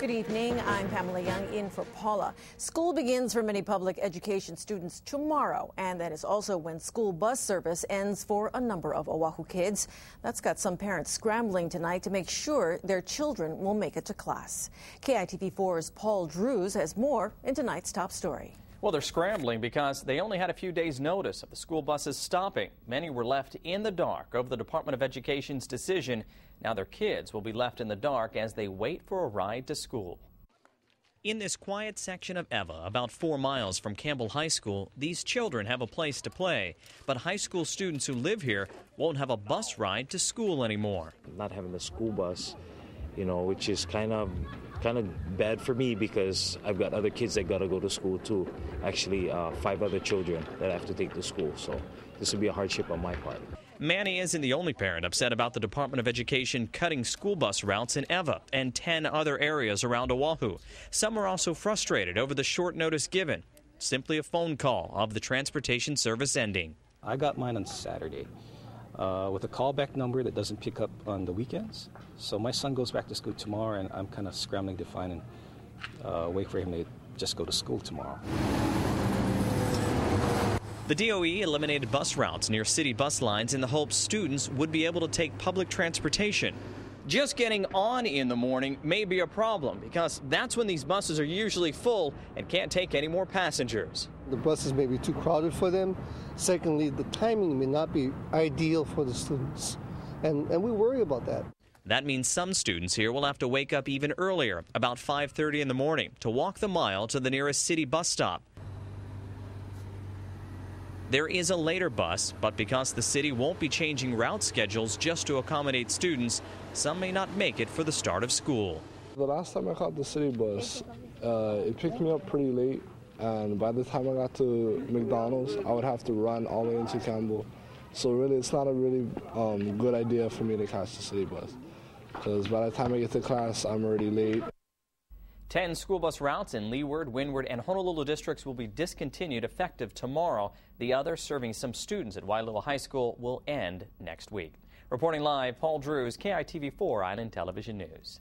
Good evening. I'm Pamela Young in for Paula. School begins for many public education students tomorrow, and that is also when school bus service ends for a number of Oahu kids. That's got some parents scrambling tonight to make sure their children will make it to class. KITV4's Paul Drews has more in tonight's top story. Well, they're scrambling because they only had a few days' notice of the school buses stopping. Many were left in the dark over the Department of Education's decision. Now their kids will be left in the dark as they wait for a ride to school. In this quiet section of Eva, about 4 miles from Campbell High School, these children have a place to play. But high school students who live here won't have a bus ride to school anymore. Not having a school bus, which is kind of bad for me because I've got other kids that got to go to school too. Actually, 5 other children that I have to take to school. So this would be a hardship on my part. Manny isn't the only parent upset about the Department of Education cutting school bus routes in Eva and 10 other areas around Oahu. Some are also frustrated over the short notice given. Simply a phone call of the transportation service ending. I got mine on Saturday with a callback number that doesn't pick up on the weekends. So my son goes back to school tomorrow, and I'm kind of scrambling to find and wait for him to just go to school tomorrow. The DOE eliminated bus routes near city bus lines in the hopes students would be able to take public transportation. Just getting on in the morning may be a problem because that's when these buses are usually full and can't take any more passengers. The buses may be too crowded for them. Secondly, the timing may not be ideal for the students, and we worry about that. That means some students here will have to wake up even earlier, about 5:30 in the morning, to walk the mile to the nearest city bus stop. There is a later bus, but because the city won't be changing route schedules just to accommodate students, some may not make it for the start of school. The last time I caught the city bus, it picked me up pretty late, and by the time I got to McDonald's, I would have to run all the way into Campbell. So really, it's not a really good idea for me to catch the city bus, because by the time I get to class, I'm already late. 10 school bus routes in Leeward, Windward, and Honolulu districts will be discontinued effective tomorrow. The others serving some students at Waialua High School will end next week. Reporting live, Paul Drews, KITV4 Island Television News.